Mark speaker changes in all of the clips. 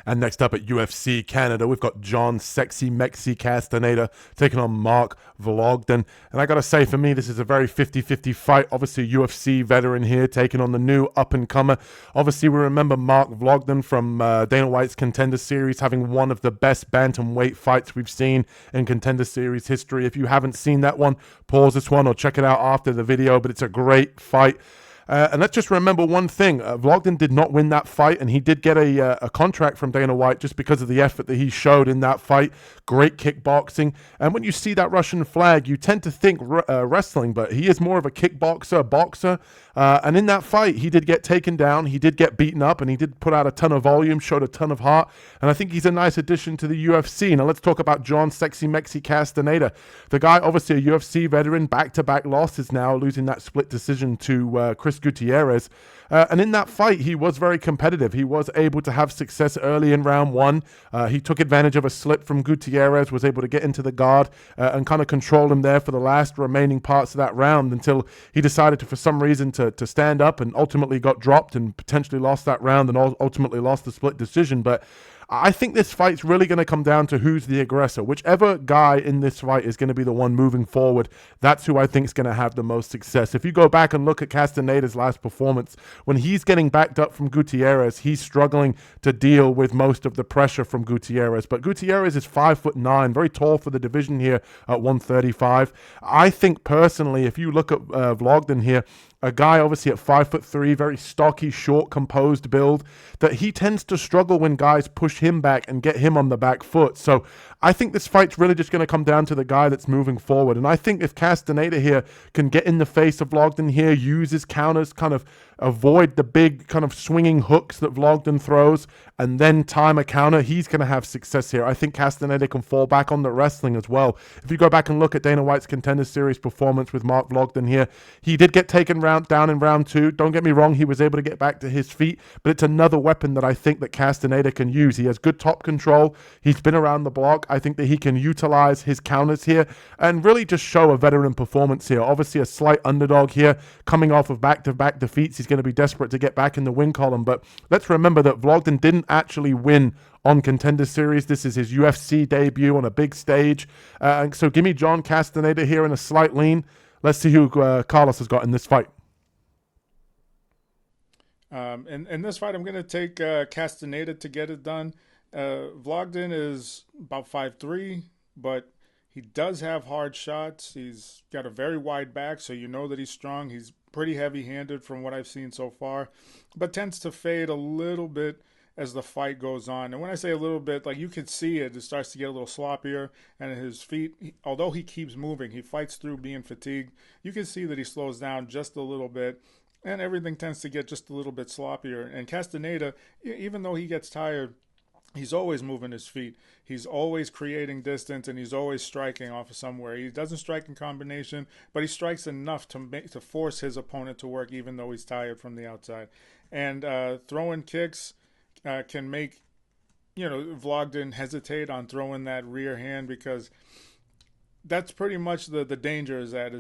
Speaker 1: And next up at UFC Canada, we've got John Sexy Mexi Castaneda taking on Mark Vologdin. And I got to say, for me, this is a very 50-50 fight. Obviously, a UFC veteran here taking on the new up-and-comer. Obviously, we remember Mark Vologdin from Dana White's Contender Series having one of the best bantamweight fights we've seen in Contender Series history. If you haven't seen that one, pause this one or check it out after the video, but it's a great fight. And let's just remember one thing. Vologdin did not win that fight, and he did get a contract from Dana White just because of the effort that he showed in that fight. Great kickboxing. And when you see that Russian flag, you tend to think wrestling, but he is more of a kickboxer, boxer. And in that fight, he did get taken down. He did get beaten up, and he did put out a ton of volume, showed a ton of heart. And I think he's a nice addition to the UFC. Now let's talk about John Sexy Mexi Castaneda. The guy, obviously a UFC veteran, back-to-back losses now, losing that split decision to Chris Gutierrez. And in that fight, he was very competitive. He was able to have success early in round one. He took advantage of a slip from Gutierrez, was able to get into the guard and kind of control him there for the last remaining parts of that round until he decided to, for some reason, to stand up and ultimately got dropped and potentially lost that round and ultimately lost the split decision. But I think this fight's really going to come down to who's the aggressor. Whichever guy in this fight is going to be the one moving forward, that's who I think is going to have the most success. If you go back and look at Castaneda's last performance, when he's getting backed up from Gutierrez, he's struggling to deal with most of the pressure from Gutierrez. But Gutierrez is 5'9", very tall for the division here at 135. I think personally, if you look at Vologdin here, a guy obviously at 5'3", very stocky, short, composed build, that he tends to struggle when guys push him back and get him on the back foot. So I think this fight's really just going to come down to the guy that's moving forward. And I think if Castaneda here can get in the face of Vologdin here, use his counters, kind of avoid the big kind of swinging hooks that Vologdin throws, and then time a counter, he's going to have success here. I think Castaneda can fall back on the wrestling as well. If you go back and look at Dana White's Contender Series performance with Mark Vologdin here, he did get taken down in round two. Don't get me wrong, he was able to get back to his feet, but it's another weapon that I think that Castaneda can use. He has good top control. He's been around the block. I think that he can utilize his counters here and really just show a veteran performance here. Obviously a slight underdog here, coming off of back-to-back defeats. He's going to be desperate to get back in the win column, but let's remember that Vologdin didn't actually win on Contender Series. This is his UFC debut on a big stage. So give me John Castaneda here in a slight lean. Let's see who Carlos has got in this fight.
Speaker 2: In this fight, I'm going to take Castaneda to get it done. Vologdin is about 5'3", but he does have hard shots. He's got a very wide back, so you know that he's strong. He's pretty heavy-handed from what I've seen so far, but tends to fade a little bit as the fight goes on. And when I say a little bit, like you can see it starts to get a little sloppier, and his feet, although he keeps moving, he fights through being fatigued. You can see that he slows down just a little bit, and everything tends to get just a little bit sloppier. And Castaneda, even though he gets tired, he's always moving his feet. He's always creating distance, and he's always striking off of somewhere. He doesn't strike in combination, but he strikes enough to force his opponent to work, even though he's tired from the outside. And throwing kicks can make Vologdin hesitate on throwing that rear hand, because that's pretty much the danger is that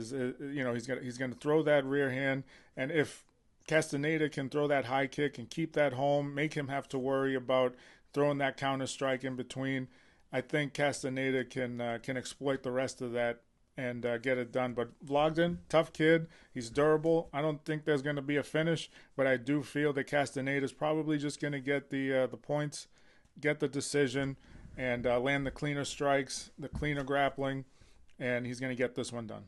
Speaker 2: he's gonna throw that rear hand, and if Castaneda can throw that high kick and keep that home, make him have to worry about throwing that counter strike in between, I think Castaneda can exploit the rest of that and get it done. But Vologdin, tough kid, he's durable. I don't think there's going to be a finish, but I do feel that Castaneda is probably just going to get the points, get the decision, and land the cleaner strikes, the cleaner grappling, and he's going to get this one done.